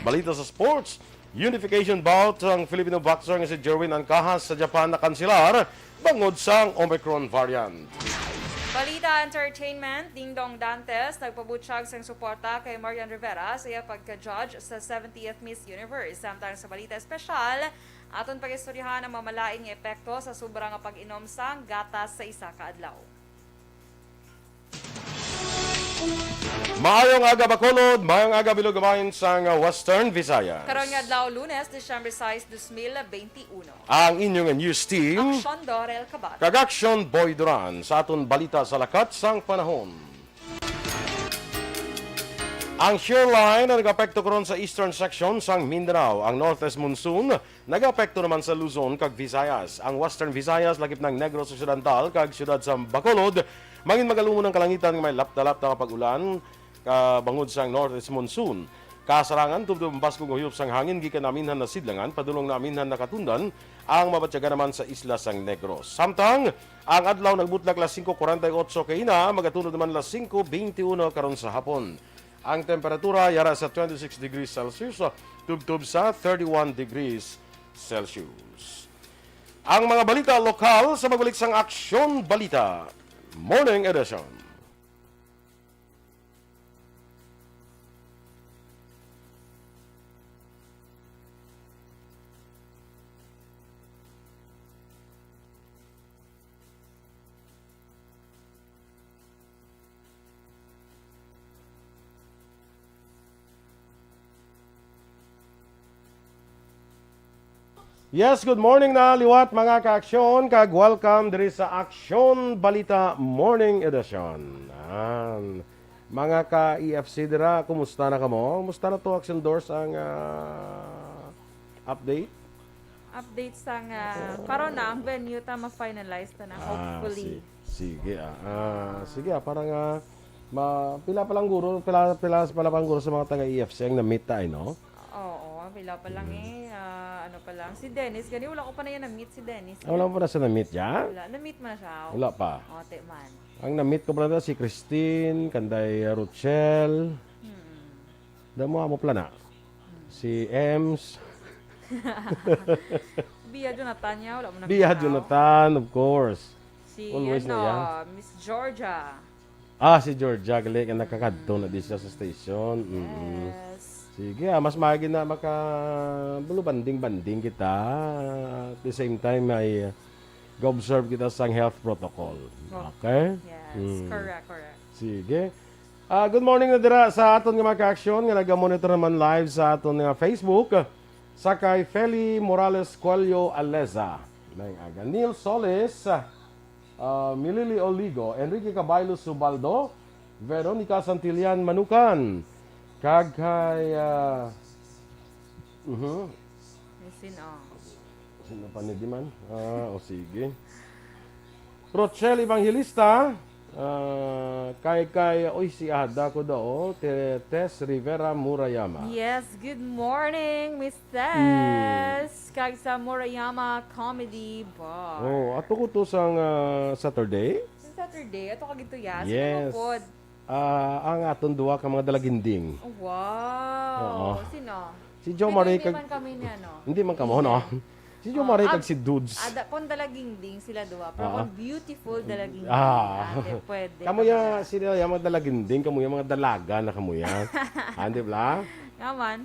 balita sa sports. Unification bout ang Filipino boxer nga si Jerwin Ancahas sa Japan na kansilar bangod sang Omicron variant. Balita Entertainment, Ding Dong Dantes, nagpabutyag sa suporta kay Marian Rivera sa iya pagka-judge sa 70th Miss Universe. Samtang sa Balita Espesyal, aton pag-istoryahan ang mamalaing epekto sa sobrang pag-inom sang gatas sa isa ka adlaw. Maayong aga Bacolod, maayong aga Bilog-Gamayin sang Western Visayas. Karon nga adlaw Lunes, December 6, 2021. Ang inyong news team, Aksyon Dorel Cabatu. kag Aksyon Boy Duran sa aton balita sa lakat sang panahon. Ang shear line na nag-apekto karon sa eastern section sang Mindanao. Ang northeast monsoon nag-apekto naman sa Luzon kag Visayas. Ang western Visayas lagip ng Negros Occidental kag siyudad sa Bacolod mangin magalumo ng kalangitan nga may lapta-lapta nga pag-ulan bangod sang northeast monsoon. Kasarangan tubtob ang baskog huyop sang hangin gikan naminhan na sidlangan padulong naminhan na katundan ang mabatyaga naman sa isla sang Negros. Samtang ang adlaw nagbutlak las 5:48 kaina magatunod naman las 5:21 karon sa hapon. Ang temperatura yara sa 26 degrees Celsius, tubtob sa 31 degrees Celsius. Ang mga balita lokal sa magbalik sang Aksyon Balita Morning Edition. Yes, good morning na liwat mga ka-aksyon, kag welcome diri sa Aksyon Balita Morning Edition. Mga ka-EFC dira, kumusta na kamo? Kumusta na to Aksyon Doors ang update? Update sang karon na ang venue ta ma-finalize ta na hopefully. Sige, parang pila pa lang guro sa mga taga-EFC ang na-meet tayo, no? Oo, pila pa lang ano pa lang. Si Dennis, gani wala ko pa na yan na-meet si Dennis. Wala mo pa na siya na-meet ya? Wala, na-meet man na siya. Wala pa. Ote man. Ang na-meet ko pala si Christine, kanday Rochelle. Damo mo plana. Si Ems. Bia Jonathan niya, wala mo na. Bia Jonathan, of course. Si Always na yan. Miss Georgia. Si Georgia, gali ka nakakadto na di siya sa station. Yes. Sige, mas maagi na banding-banding kita. At the same time, ay go-observe kita sa health protocol. Okay? Yes, correct. Sige. Good morning na dira sa aton nga mga ka-aksyon nga naga-monitor naman live sa aton nga Facebook sa kay Feli Morales Cuello Aleza. Aga Neil Solis, Milili Oligo, Enrique Caballo Subaldo, Veronica Santillan Manukan, kag kay sino pa ni Diman? Sige. Rochelle Evangelista, kay si Ada ko daw, Tess Rivera Murayama. Yes, good morning, Miss Tess. Kag sa Murayama Comedy Bar. Ato ko to sang Saturday. Saturday, ato kag ito ya. Yes. Sino po? Ang aton duwa ka mga dalaginding. Wow. Oo. Sino? Si Jo Marie Hindi man kami niya, no? Hindi man kamo, no? Si Jo Marie kag si Dudes. Kung dalaginding sila duwa. Pero kung beautiful dalaginding. Pwede. Kamo ya sila ya mga dalaginding, kamo ya mga dalaga na kamo ya. Hindi ba? Naman.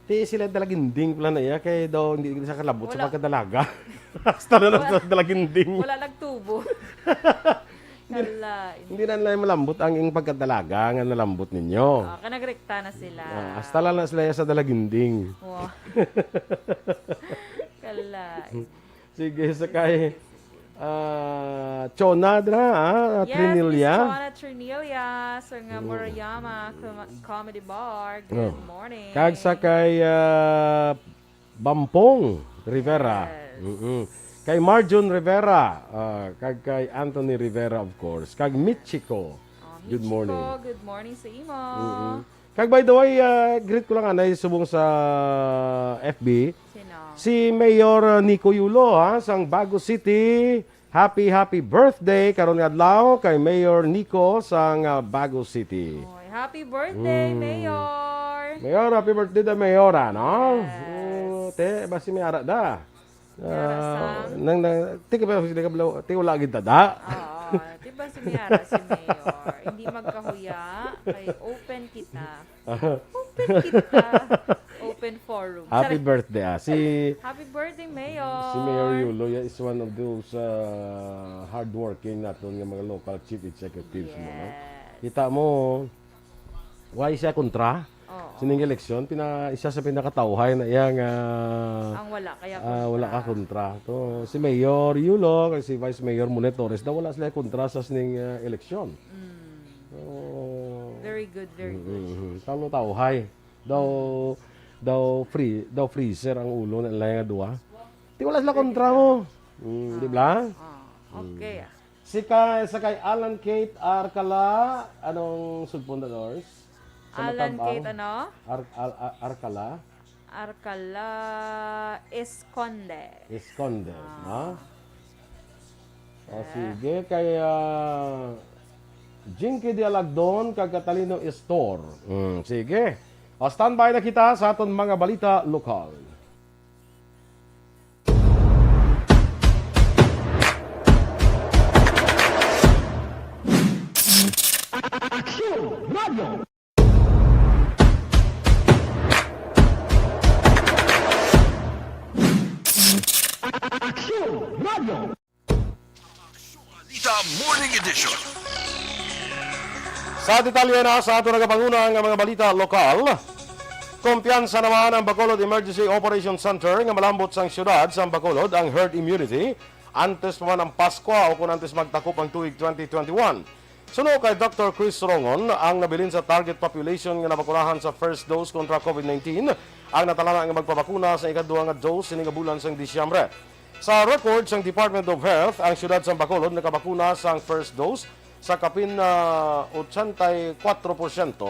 Ti sila dalaginding pala na ya kay daw hindi sa kalabot sa pagkadalaga. Hasta na dalaginding. Wala nagtubo. Hindi na nila malambot ang ing pagkadalaga nga nalambot ninyo. Kanagrekta na sila. Hasta na sila sa dalaginding. Wow. Kalay. Sige, sakay. Chona dra, Trinilya. Yes, Chona Trinilya sa nga Murayama Comedy Bar. Good morning. Kag sakay Bampong Rivera. Yes. Kay Marjon Rivera, kag kay Anthony Rivera of course. Kag Michiko. Good morning. Good morning sa imo. Kag by the way, greet ko lang anay subong sa FB. Sino? Si Mayor Nico Yulo sang Bago City. Happy birthday karon nga adlaw kay Mayor Nico sang Bago City. Happy birthday, Mayor! Mayor, happy birthday da Mayora, no? Yes. Te, basi may ara da. Yarasang. Tika ba, tika wala agad da. Oo, diba si Miara, si Mayor? Hindi magkahuya, kay open kita. Open kita. Open forum. Happy Sorry. birthday, Si Happy birthday, Mayor! si Mayor Yulo is one of those hardworking natin nga mga local chief executives mo. No? Yes. Kita mo, why siya kontra? Oo. Sining eleksyon, isa sa pinakatauhay na iyang Ang wala, kaya wala ka kontra. To, si Mayor Yulo, si Vice Mayor Monet Torres, daw wala sila kontra sa sining eleksyon. So, Very good, very good. talo tauhay. Daw freezer ang ulo na ilang dua. Di wala sila kontra mo. Di ba? Okay. Sa kay Alan Kate Arcala, anong sugpundadors? Alan Kate, ano? Arcala. Arcala Esconde. Esconde. No? O sige, kay Jinky de Alagdon, kag Catalino Store. Sige. O standby na kita sa aton mga balita lokal. Balita Morning Edition. Sa detalye na sa ato nagapanguna nga mga balita lokal, kumpiyansa naman ang Bacolod Emergency Operation Center nga malambot sang syudad sa Bacolod ang herd immunity antes pa man ang Pasko o kung antes magtakop ang tuig 2021. Suno kay Dr. Chris Rongon, ang nabilin sa target population nga nabakunahan sa first dose kontra COVID-19 ang natalana nga magpabakuna sa ikaduha nga dose sining bulan sang Disyembre. Sa record sang Department of Health, ang syudad sa Bacolod nakabakuna sa first dose sa kapin na 84%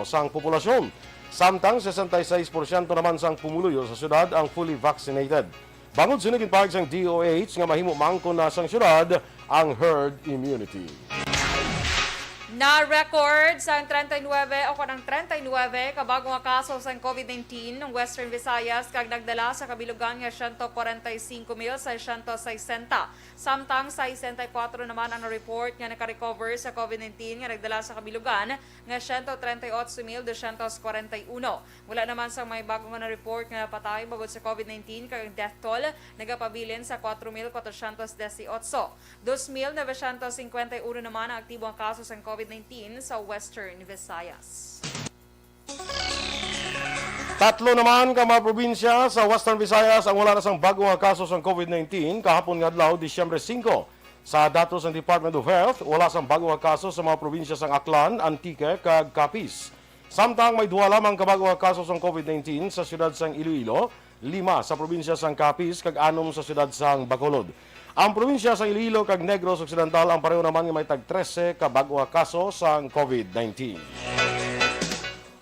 sang populasyon. Samtang 66% naman sang pumuluyo sa syudad ang fully vaccinated. Bangod sinigin pahig sang DOH nga mahimo mangkon na sang syudad ang herd immunity. Na-record sa 39 o kanang 39 kabago nga kaso sa COVID-19 ng Western Visayas kag nagdala sa kabilugan nga 145,660. Samtang 64 naman ang report nga naka-recover sa COVID-19 nga nagdala sa kabilugan nga 138,241. Wala naman sa may bago nga report nga patay bagod sa COVID-19 kag ang death toll nagapabilin sa 4,418. 2,951 naman ang aktibong kaso sa COVID-19 sa Western Visayas. Tatlo naman ka mga probinsya sa Western Visayas ang wala na sang bago nga kaso sa COVID-19 kahapon nga adlaw Disyembre 5. Sa datos ng Department of Health, wala sang bago nga kaso sa mga probinsya sang Aklan, Antique kag Capiz. Samtang may duwa lamang kabago nga kaso sa COVID-19 sa siyudad sang Iloilo, 5 sa probinsya sang Capiz kag 6 sa siyudad sang Bacolod. Ang probinsya sa Iloilo kag Negros Occidental ang pareho naman nga may tag 13 ka bago nga kaso sa COVID-19.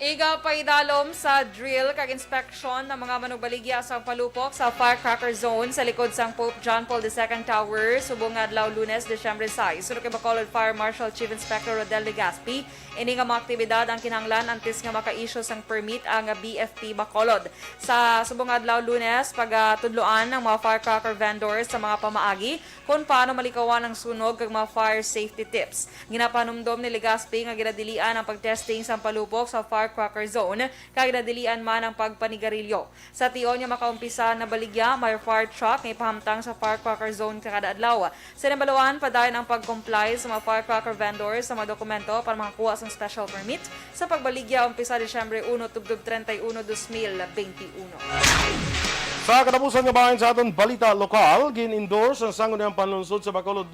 Iga paidalom sa drill kag inspeksyon ng mga manugbaligya sa palupok sa firecracker zone sa likod sang Pope John Paul II Tower subong adlaw Lunes, Disyembre 6. Sunod kay Bacolod Fire Marshal Chief Inspector Rodel Legaspi, ini nga mga aktibidad ang kinahanglan antes nga maka-issue sang permit ang BFP Bacolod. Sa subong adlaw Lunes, pagtudloan ng mga firecracker vendors sa mga pamaagi kung paano malikawan ang sunog kag mga fire safety tips. Ginapanumdom ni Legaspi nga ginadilian ang pagtesting sa palupok sa firecracker zone kag ginadilian man ang pagpanigarilyo. Sa tiyon nga makaumpisa na baligya, may fire truck nga ipahamtang sa firecracker zone kada adlaw. Sa nabaluan, padayon ang pag-comply sa mga firecracker vendors sa mga dokumento para makakuha sa special permit sa pagbaligya umpisa Disyembre 1 tubdob 31, 2021. Sa katapusan nga bahin sa aton balita lokal, gin-endorse ang sangguniang panlunsod sa Bacolod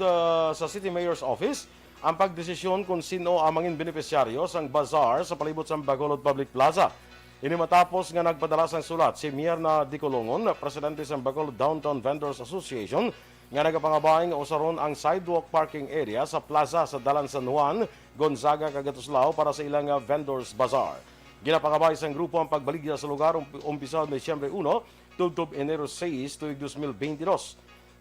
sa City Mayor's Office ang pagdesisyon kung sino ang mangin benepisyaryo sang bazaar sa palibot sa Bacolod Public Plaza. Ini matapos nga nagpadala sang sulat si Mierna Dicolongon, presidente sa Bacolod Downtown Vendors Association, nga nagapangabahin nga usaron ang sidewalk parking area sa plaza sa Dalan San Juan, Gonzaga, Cagatuslao para sa ilang vendors bazaar. Ginapangabay sang grupo ang pagbaligya sa lugar umpisa Disyembre 1 tubtob Enero 6 tuig 2022.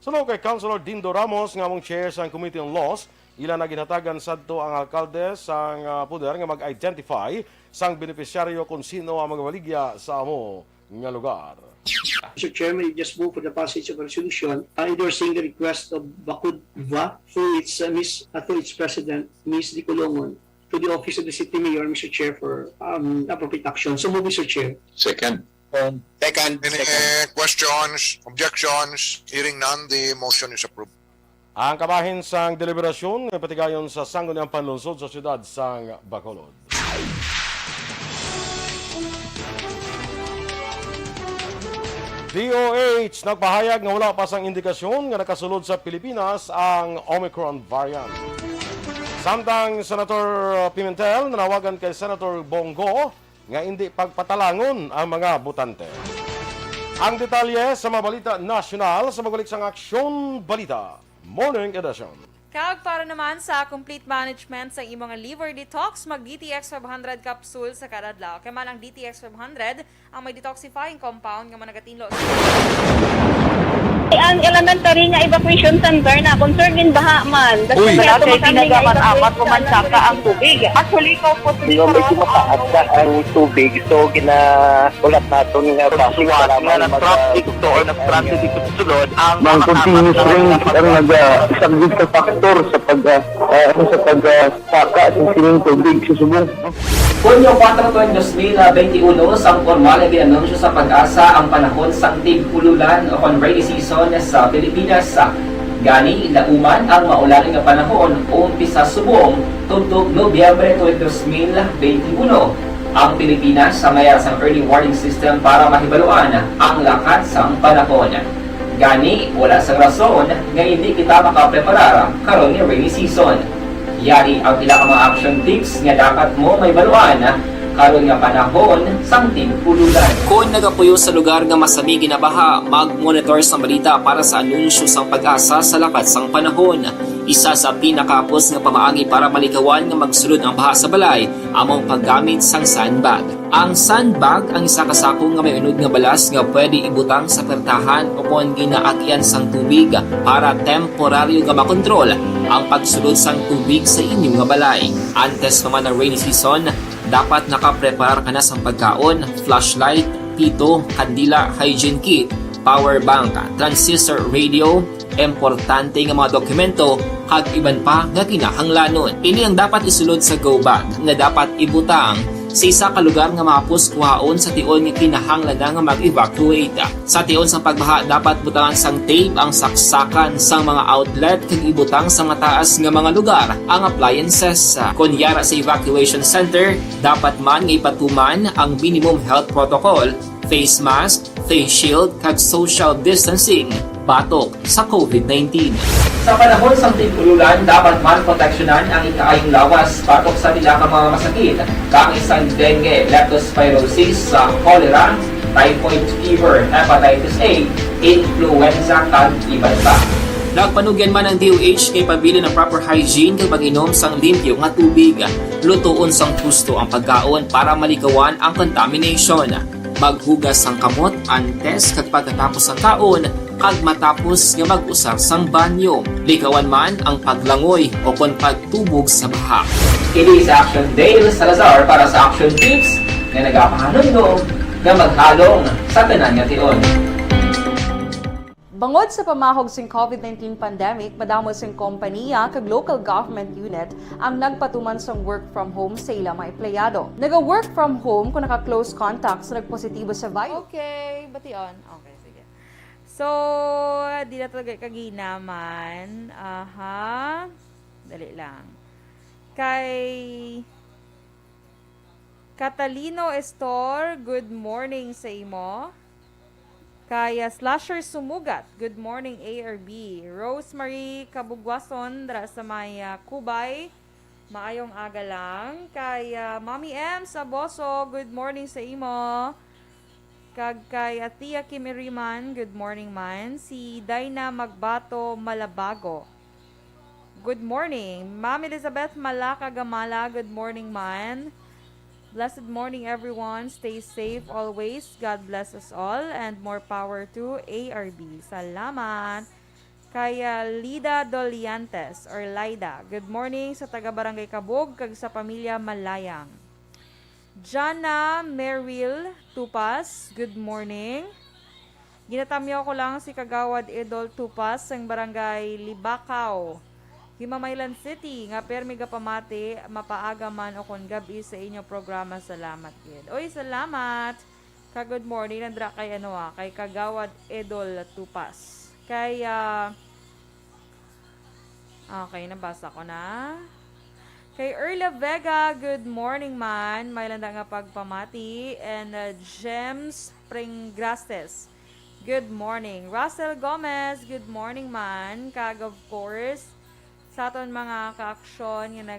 Sunod kay Councilor Dindo Ramos nga mong chair sa Committee on Laws, Ila na ginhatagan sadto ang alkalde sang puder nga mag-identify sang beneficiaryo kung sino ang magabaligya sa amo nga lugar. Mr. Chairman, you just move for the passage of a resolution endorsing the request of Bakudva through its president, Ms. Dicolongon, to the office of the city mayor, Mr. Chair, for appropriate action. So move, Mr. Chair. Second. Second. Any questions, objections? Hearing none, the motion is approved. Ang kabahin sang deliberasyon nga patigayon sa sangguniang panlungsod sa siyudad sang Bacolod. DOH nagpahayag nga wala pa sang indikasyon nga nakasulod sa Pilipinas ang Omicron variant. Samtang Senator Pimentel nanawagan kay Senator Bongo nga hindi pagpatalangon ang mga butante. Ang detalye sa mga balita nasyonal sa magulik sang Aksyon Balita Morning Edition. Kag para naman sa complete management sa imong liver detox, mag DTX 500 capsule sa kada adlaw. Kay man ang DTX 500 ang may detoxifying compound nga managatinlo. Ang elementary nga evacuation center na concern din baha man. Uy, dati tinagaman apat kumansaka ang tubig. Actually, ko po Hindi mo medyo mataas na ang tubig. So, ulat natin nga pasiwala nga nag-traffic to or nag-transit dito sa sulod ang Mang continuous rain ang nag-subject sa factor sa pagsaka sa sining tubig sa subong. Hunyo 4, 2021, sang formal ay ginanunsyo sa pag-asa ang panahon sang tig-ululan o rainy season sa Pilipinas. Gani, ilauman ang maulaling nga panahon o umpisa subong tugtog Nobyembre 2021. Ang Pilipinas sa mayroon sang early warning system para mahibaluan ang lakat sang panahon. Gani, wala sang rason nga hindi kita makapreparar karon ni rainy season. Yari ang pila ka mga action tips nga dapat mo may baluan karon nga panahon sang tig-ululan. Kung nagapuyo sa lugar nga masami ginabaha, mag-monitor sa balita para sa anunsyo sang pag-asa sa lakat sang panahon. Isa sa pinakapos nga pamaagi para malikawan nga magsulod ang baha sa balay, among paggamit sang sandbag. Ang sandbag ang isa kasakong nga may unod nga balas nga pwede ibutang sa pertahan o kung ginaagyan sang tubig para temporaryo nga makontrol ang pagsulod sang tubig sa inyong nga balay. Antes naman ng rainy season, dapat nakapreparar ka na sa pagkaon, flashlight, pito, kandila, hygiene kit, power bank, transistor radio, importante nga mga dokumento, kag iban pa nga kinahanglanon. Ini ang dapat isulod sa go bag nga dapat ibutang sa isa ka lugar nga mapos kuhaon sa tion nga kinahanglan nga mag-evacuate. Sa tion sa pagbaha dapat butangan sang tape ang saksakan sang mga outlet kag ibutang sa mga taas nga mga lugar ang appliances. Kunyara sa evacuation center, dapat man nga ipatuman ang minimum health protocol, face mask, face shield kag social distancing batok sa COVID-19. Sa panahon sa tig-ululan, dapat man proteksyonan ang ikaayong lawas batok sa nila ka mga masakit, kang isang dengue, leptospirosis, cholera, typhoid fever, hepatitis A, influenza, kag iban pa. Nagpanugyan man ang DOH kay pabili ng proper hygiene kay pag-inom sang limpyo nga tubig. Lutuon sang gusto ang pagkaon para malikawan ang contamination. Maghugas sang kamot antes kag pagkatapos ang kaon kag matapos nga mag-usar sang banyo. Likawan man ang paglangoy o kon pagtubog sa baha. Kini sa Action Dale Salazar para sa Action Tips nga nagapahanundong nga maghalong sa tanan nga tion. Bangod sa pamahog sing COVID-19 pandemic, madamo sing kompanya kag local government unit ang nagpatuman sang work from home sa ilang mga empleyado. Naga-work from home kung naka-close contact sa nagpositibo sa virus. Okay, bati on. Okay, sige. So, di na talaga kaginaman. Aha. Dali lang. Kay Catalino Estor, good morning sa imo. Kaya Slasher Sumugat, good morning A or B. Rosemary Kabugwason, dara sa may Kubay, maayong aga lang. Kaya Mami M sa Boso, good morning sa imo. Kag kay Tia Kimiriman, good morning man. Si Dina Magbato Malabago, good morning. Ma'am Elizabeth Malaka Gamala, good morning man. Blessed morning, everyone. Stay safe always. God bless us all. And more power to ARB. Salamat. Kay Lida Doliantes or Lida. Good morning sa taga-barangay Kabog kag sa pamilya Malayang. Jana Meril Tupas, good morning. Ginatamyaw ko lang si Kagawad Idol Tupas ng barangay Libakaw, Himamaylan City, nga permi pamati, mapaaga man o kung gabi sa inyong programa. Salamat gid. Oy, salamat. Good morning nandra kay kay Kagawad Idol Tupas. Kay okay, nabasa ko na. Kay Erla Vega, good morning man. May landa nga pagpamati. And James Pringgrastes, good morning. Russell Gomez, good morning man. Kag of course, sa aton mga ka-aksyon yung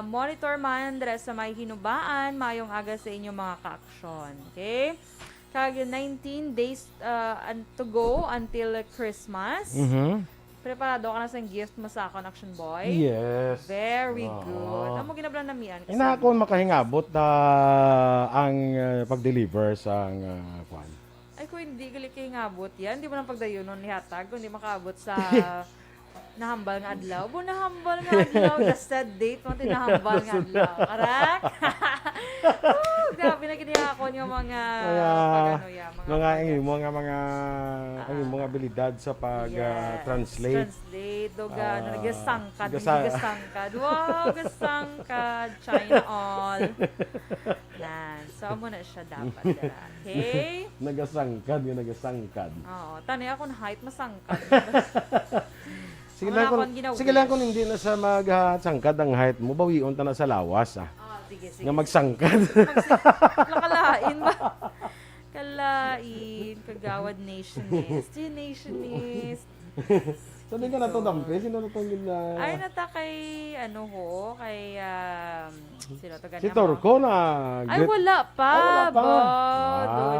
monitor man dres sa may hinubaan, mayong aga sa inyong mga ka-aksyon. Okay? Kag 19 days to go until Christmas. Preparado ka na sa gift mo sa akon, Action Boy? Yes. Very good. Ano mo ginablan na miyan? Ina ako makahingabot ang pag-deliver sa kwan. Ay, kung hindi gali kayo ngabot yan, hindi mo nang pagdayunon lihatag, kung hindi makaabot sa nahambal nga adlaw. Bu, nahambal nga adlaw. The sad date mo, tinahambal nga adlaw. Correct? Grabe na kiniya ako yung mga mga abilidad sa pag-translate. Translate. Nagasangkad. Wow, gasangkad. China all. Yan. So, mo na siya dapat. Okay? Nagasangkad. Oo. Tanay ako na height, masangkad. Sige lang kung hindi na sa magsangkad ang height mo, bawion ta na sa lawas. Sige. Nga magsangkad. Nakalain ba? Kalain. Kagawad nationist. Nationist. Saan ka na ito dampi? Sino na itong Ay, nata kay, sino to ganyan si Torco na. Ay, wala pa.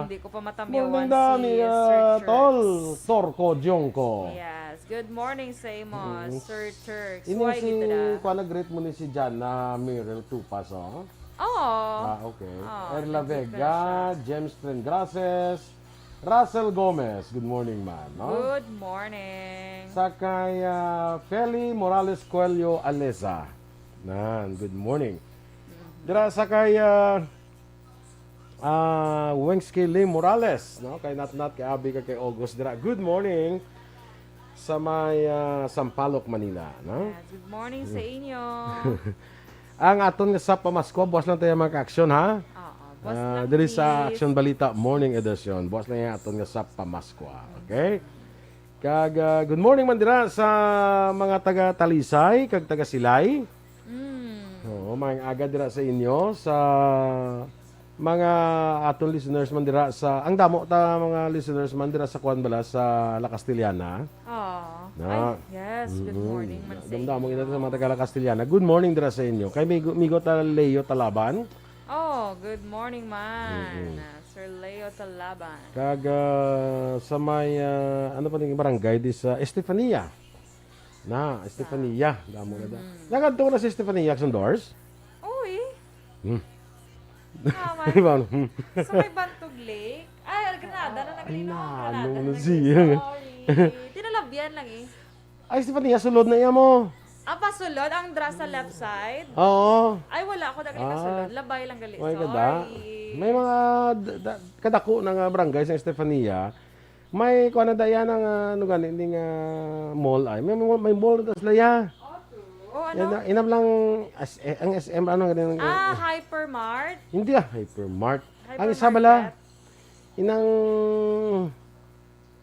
Hindi ko pa matamyawan si Sir Tol. Turks. Torco Jongko. Yes. Good morning sa imo, Sir Turks. Ini Why si, kita na? kuha nag-greet mo ni si Jan na Mirel Tupas, oh. Okay. Erla Vega, James Pringgrastes, Russell Gomez, good morning man. No? Good morning. Sakay Feli Morales Coelho Alesa. Good morning. Dira sakay Wengski Lee Morales, no? Kay Natnat, kay Abi, kay August. Dira, good morning sa may Sampaloc, Manila. No? Yes, good morning sa inyo. Ang aton nga sa pamasko, buwas lang tayo mga ka-aksyon, ha? Diri sa Aksyon Balita Morning Edition. Buwas lang yung aton nga sa pamasko, okay? Kag good morning man dira sa mga taga-Talisay, kag taga-Silay. Oo, mga aga dira sa inyo, sa mga aton listeners man dira sa, ang damo ta mga listeners man dira sa Kuan Bala, sa La Castellana. Yes, good morning man sa inyo. Damdamo kita sa mga taga-La Castellana. Good morning dira sa inyo. Kay Migo ta Leo Talaban. Good morning man. Sir Leo Talaban. Kag sa may ano pa ning barangay di sa Estefania. Estefania, damo na da. Nagadto na si Estefania Action Doors. Uy. Sa may Bantog Lake. Ay, Granada na Granada na siya. Tinalabyan lang Ay, Estefania, sulod na iya mo. Pasulod ang dra sa left side. Oo. Ay, wala ako dagay na sulod. Labay lang gali. May ganda. May mga kadako ng barangay sa Estefania. May kuha na daya ng ning mall ay. May mall na slaya. Ano? Inam lang ang SM ano ganyan. Hypermart. Hindi Hypermart. Ang isa bala inang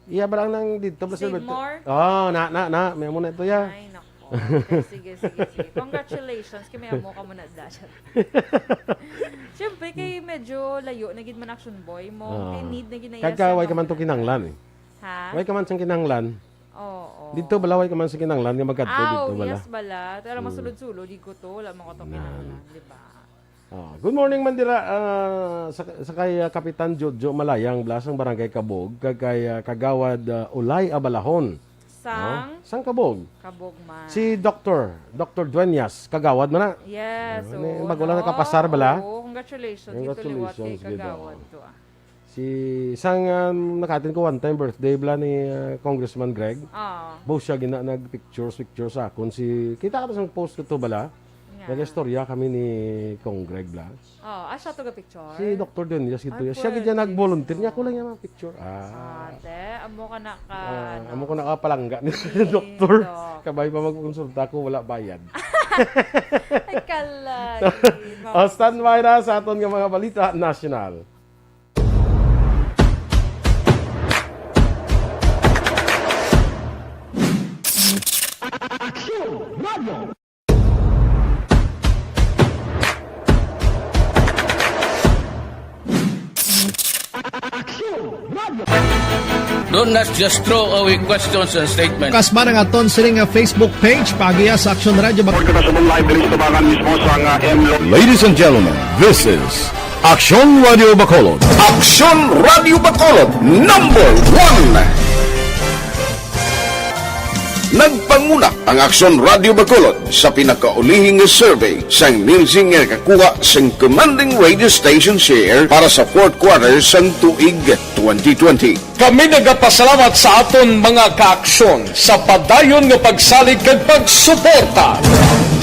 iya ba lang nang dito ba sa may muna ito ya. Ay nako. Okay, sige. Congratulations kay may amo ka muna dahil. Siyempre kay medyo layo na gid man Action Boy mo. Kay need na ginaya. Kagaway ka man to kinanglan eh. Ha? Way ka man sang kinanglan. Oo. Dito bala way ka man sa kinanglan nga magkadto dito bala. Yes bala. Pero masulod-sulod di ko to, wala mo ko to kinanglan, di ba? Good morning man dira sa kay Kapitan Jojo Malayang Blasang Barangay Kabog kay Kagawad Ulay Abalahon. Sang Kabog. Kabog man. Si Dr. Dueñas Kagawad man na. Yes. Bago lang nakapasar bala. Congratulations. Gito liwat kay Kagawad to. Si isang nakatin ko one time birthday bla ni Congressman Greg. Both siya gina nag-picture sa akon. Si kita ka sa post ko to bala. Nag-istorya kami ni Kong Greg bla. Siya to ga picture. Si Dr. Donias gito. Siya gid nag-volunteer niya ko lang yung picture. Ate, amo ka na ka. Amo ko nakapalangga ni doktor. Kabay pa magkonsulta ko wala bayad. Ay kalay. Standby na sa aton nga mga balita national. Do not just throw away questions and statements. Kasma ng aton sining Facebook page pagiya sa Aksyon Radio. Ladies and gentlemen, this is Aksyon Radio Bacolod. Aksyon Radio Bacolod, number 1. Nagpanguna ang Aksyon Radio Bacolod sa pinakaulihing survey sa music nga kakuha sa commanding radio station share para sa fourth quarter sa tuig 2020. Kami nagapasalamat sa aton mga kaaksyon sa padayon nga pagsalig kag pagsuporta.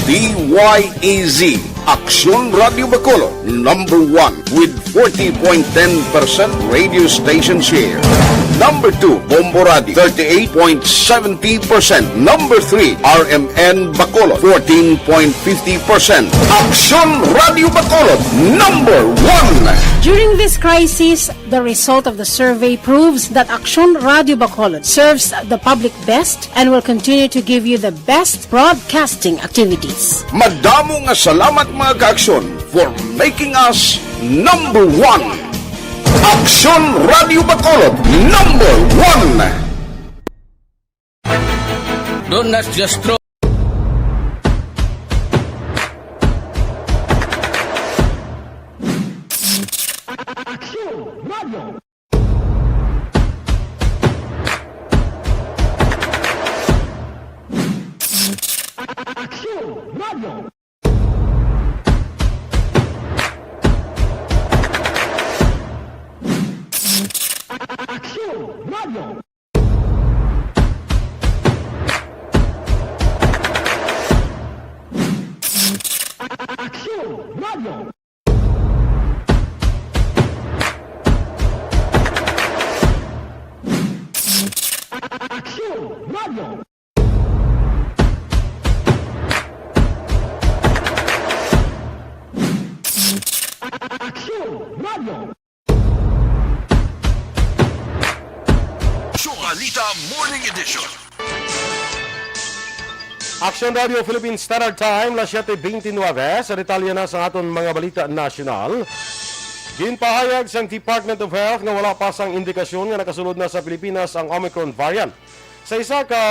DYEZ Aksyon Radio Bacolod, number 1 with 40.10% radio station share. Number 2, Bombo Radio, 38.70%. Number 3, RMN Bacolod, 14.50%. Aksyon Radio Bacolod, number 1. During this crisis, the result of the survey proves that Aksyon Radio Bacolod serves the public best and will continue to give you the best broadcasting activities. Madamo nga salamat mga kaaksyon for making us number 1. Aksyon Radio Bacolod, number 1. Do not just throw Balita Morning Edition. Aksyon Radio Philippine Standard Time, las 7:29 sa detalye na sa aton mga balita national. Ginpahayag sang Department of Health nga wala pa sang indikasyon nga nakasulod na sa Pilipinas ang Omicron variant. Sa isa ka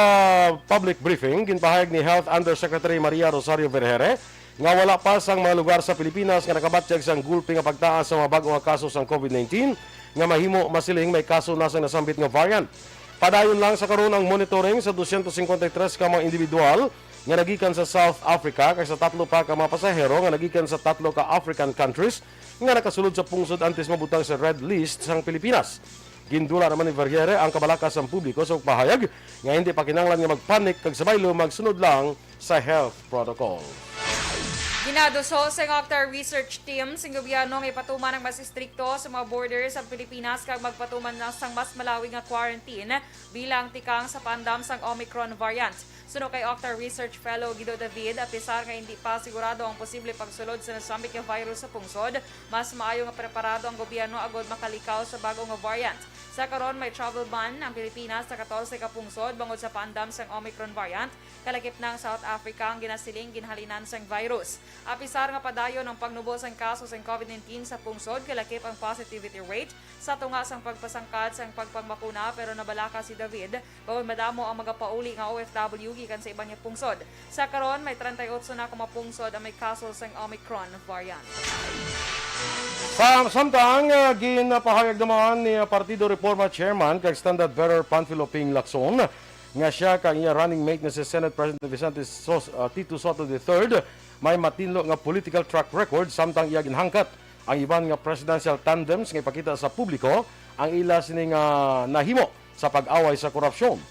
public briefing, ginpahayag ni Health Undersecretary Maria Rosario Vergere nga wala pa sang mga lugar sa Pilipinas nga nakabatyag sang gulpi nga pagtaas sa mga bagong kaso sang COVID-19 nga mahimo masiling may kaso na sang nasambit nga variant. Padayon lang sa karon ang monitoring sa 253 ka mga individual nga nagikan sa South Africa kay sa 3 pa ka mga pasahero nga nagikan sa 3 ka African countries nga nakasulod sa pungsod antes mabutang sa red list sang Pilipinas. Gindula naman ni Vergere ang kabalakas ng publiko sa pahayag nga hindi pa kinahanglan nga magpanik kag sabay magsunod lang sa health protocol. Ginaduso sa Octar Research Team sa gobyerno nga ipatuman ang mas istrikto sa mga borders sa Pilipinas kag magpatuman na sang mas malawi nga quarantine bilang tikang sa pandam sang Omicron variant. Suno kay Octar Research Fellow Guido David, apisar nga hindi pa sigurado ang posible pagsulod sa nasambit nga virus sa pungsod, mas maayo nga preparado ang gobyerno agod makalikaw sa bagong nga variant. Sa karon may travel ban ang Pilipinas sa 14 ka pungsod bangod sa pandam sang Omicron variant, kalakip ng South Africa ang ginasiling ginhalinan sang virus. Apisar nga padayon ang pagnubo sang kaso sang COVID-19 sa pungsod, kalakip ang positivity rate sa tunga sang pagpasangkad sang pagpambakuna, pero nabalaka si David bawal madamo ang magapauli nga OFW gikan sa ibang pungsod. Sa karon may 38 na kumapungsod ang may kaso sang Omicron variant. Samtang ginapahayag naman ni Partido Reforma Chairman kag Standard Bearer Panfilo Ping Lacson nga siya kang iya running mate na si Senate President Vicente Tito Soto III may matinlo nga political track record samtang iya ginhangkat ang iban nga presidential tandems nga ipakita sa publiko ang ila sining nahimo sa pag-away sa korupsyon.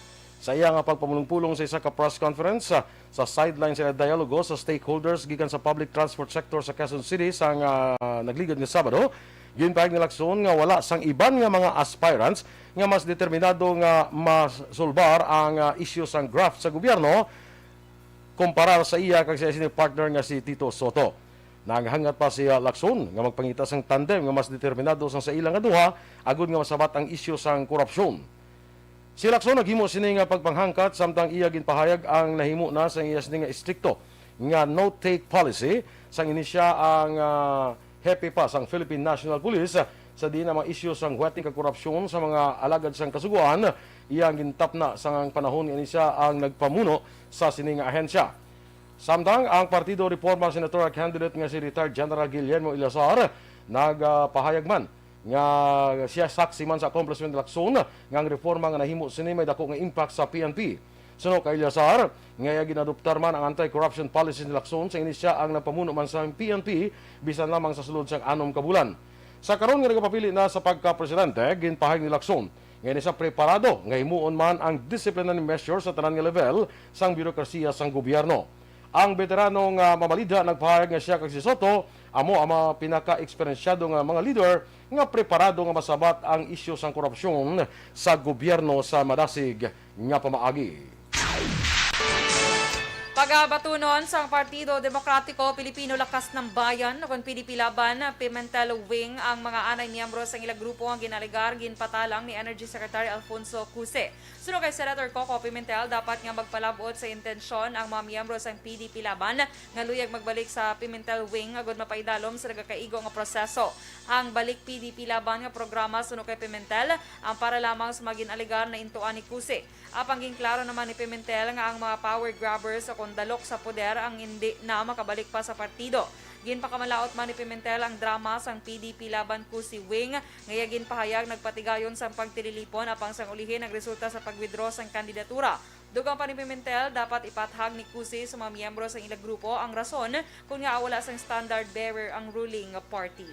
Sa iya nga pagpamulong-pulong sa isa ka press conference sa sideline sa dialogo sa stakeholders gikan sa public transport sector sa Quezon City sa nagligad nga Sabado, ginpahayag ni Aksyon nga wala sang iban nga mga aspirants nga mas determinado nga masulbar ang issue sang graft sa gobyerno kumpara sa iya kag sa sining partner nga si Tito Soto. Naghangat pa si Aksyon nga magpangita sang tandem nga mas determinado sang sa ilang nga duha agud nga masabat ang issue sang korupsyon. Si Aksyon naghimo sini nga pagpanghangkat samtang iya ginpahayag ang nahimo na sa iya sini nga istrikto nga no-take policy sang inisya ang hepe pa sang Philippine National Police sa di na mga issue sang huweting kakorupsyon sa mga alagad sang kasuguan. Iya ang gintap na sang panahon nga inisya ang nagpamuno sa sini nga ahensya. Samtang ang Partido Reforma Senatorial candidate nga si retired General Guillermo Ilazar nagpahayag man nga siya saksi man sa accomplishment ng Aksyon nga ang reforma nga nahimo sini may dako nga impact sa PNP. Suno kay Ilazar nga ginadoptar man ang anti-corruption policy ng Aksyon sa inisya ang napamuno man sa PNP bisan lamang sa sulod sang 6 ka bulan. Sa karon nga nagapapili na sa pagka-presidente, ginpahayag ni Aksyon nga isa preparado nga himuon man ang disciplinary measures sa tanan nga level sang birokrasiya sang gobyerno. Ang veteranong mamalida nagpahayag nga siya kag si Soto amo ang mga pinaka-eksperyensyado nga mga leader nga preparado nga masabat ang isyu sang korupsyon sa gobyerno sa madasig nga pamaagi. Pagabatunon sa Partido Demokratiko Pilipino Lakas ng Bayan kung PDP Laban Pimentel Wing ang mga anay miyembro sa ilang grupo ang ginaligar ginpatalang ni Energy Secretary Alfonso Cuse. Suno kay Senator Coco Pimentel dapat nga magpalabot sa intensyon ang mga miyembro sa PDP Laban nga luyag magbalik sa Pimentel Wing agud mapaidalom sa nagakaigo nga proseso. Ang balik PDP Laban nga programa suno kay Pimentel ang para lamang sa mga ginaligar na intuan ni Cuse. Apang ginklaro naman ni Pimentel nga ang mga power grabbers sa kondalok sa poder ang hindi na makabalik pa sa partido. Ginpakamalaot man ni Pimentel ang drama sang PDP Laban Cuse Wing ngaya ginpahayag nagpatigayon sang pagtililipon apang sang ulihin ang resulta sa pag-withdraw sang kandidatura. Dugang pa ni Pimentel dapat ipathag ni Cuse sa mga miyembro sa ilang grupo ang rason kung nga wala sang standard bearer ang ruling party.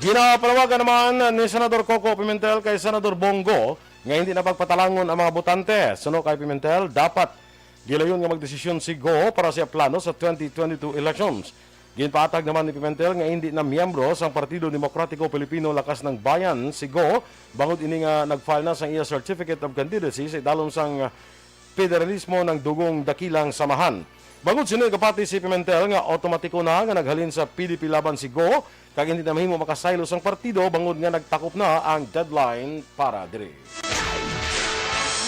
Ginapalawagan naman ni Senador Coco Pimentel kay Senador Bongo nga hindi na pagpatalangon ang mga botante. Suno kay Pimentel, dapat gilayon nga magdesisyon si Go para sa plano sa 2022 elections. Ginpatag naman ni Pimentel nga hindi na miyembro sa Partido Demokratiko Pilipino Lakas ng Bayan si Go bangod ini nga nag-file na sa iya Certificate of Candidacy sa idalom sang federalismo ng dugong dakilang samahan. Bangod sino kapati si Pimentel nga automatiko na nga naghalin sa PDP Laban si Go kag hindi na mahimo makasaylo sang partido bangod nga nagtakop na ang deadline para diri.